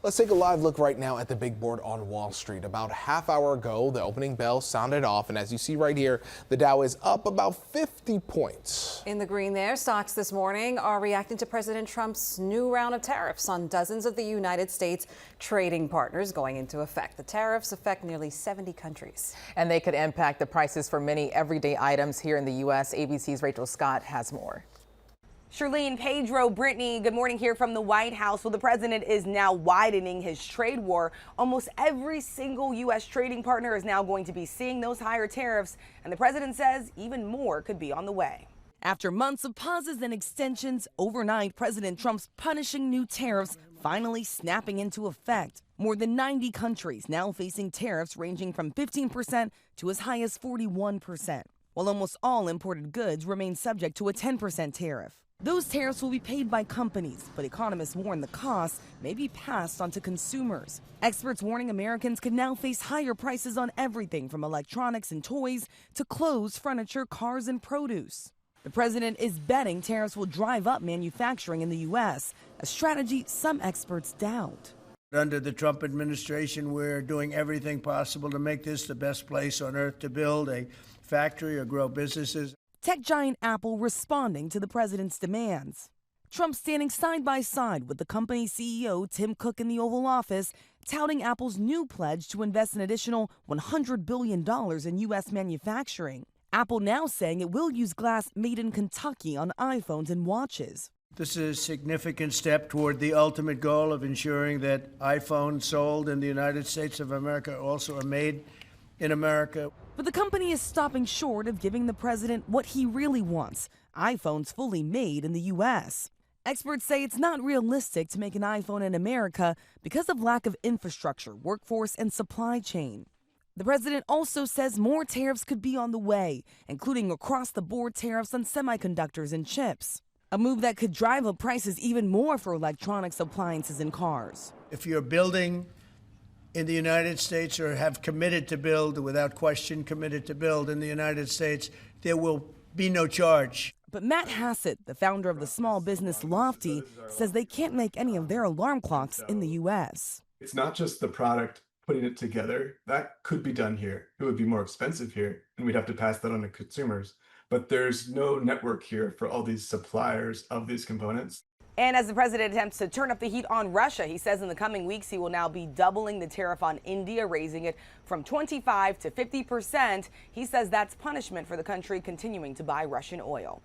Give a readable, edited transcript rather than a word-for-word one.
Let's take a live look right now at the big board on Wall Street. About a half hour ago, the opening bell sounded off, and as you see right here, the Dow is up about 50 points. In the green there, stocks this morning are reacting to President Trump's new round of tariffs on dozens of the United States trading partners going into effect. The tariffs affect nearly 70 countries. And they could impact the prices for many everyday items here in the U.S. ABC's Rachel Scott has more. Charlene, Pedro, Brittany, good morning here from the White House. Well, the president is now widening his trade war. Almost every single U.S. trading partner is now going to be seeing those higher tariffs, and the president says even more could be on the way. After months of pauses and extensions, overnight, President Trump's punishing new tariffs finally snapping into effect. More than 90 countries now facing tariffs ranging from 15% to as high as 41%, while almost all imported goods remain subject to a 10% tariff. Those tariffs will be paid by companies, but economists warn the costs may be passed on to consumers. Experts warning Americans could now face higher prices on everything from electronics and toys to clothes, furniture, cars, and produce. The president is betting tariffs will drive up manufacturing in the U.S., a strategy some experts doubt. Under the Trump administration, we're doing everything possible to make this the best place on earth to build a factory or grow businesses. Tech giant Apple responding to the president's demands. Trump standing side by side with the company's CEO Tim Cook in the Oval Office, touting Apple's new pledge to invest an additional $100 billion in U.S. manufacturing. Apple now saying it will use glass made in Kentucky on iPhones and watches. This is a significant step toward the ultimate goal of ensuring that iPhones sold in the United States of America also are made in America. But the company is stopping short of giving the president what he really wants, iPhones fully made in the U.S. Experts say it's not realistic to make an iPhone in America because of lack of infrastructure, workforce, and supply chain. The president also says more tariffs could be on the way, including across-the-board tariffs on semiconductors and chips, a move that could drive up prices even more for electronics, appliances, and cars. If you're building in the United States or have committed to build, without question committed to build in the United States, there will be no charge. But Matt Hassett, the founder of the small business Lofty, says they can't make any of their alarm clocks in the U.S. It's not just the product, putting it together. That could be done here. It would be more expensive here, and we'd have to pass that on to consumers. But there's no network here for all these suppliers of these components. And as the president attempts to turn up the heat on Russia, he says in the coming weeks he will now be doubling the tariff on India, raising it from 25% to 50%. He says that's punishment for the country continuing to buy Russian oil.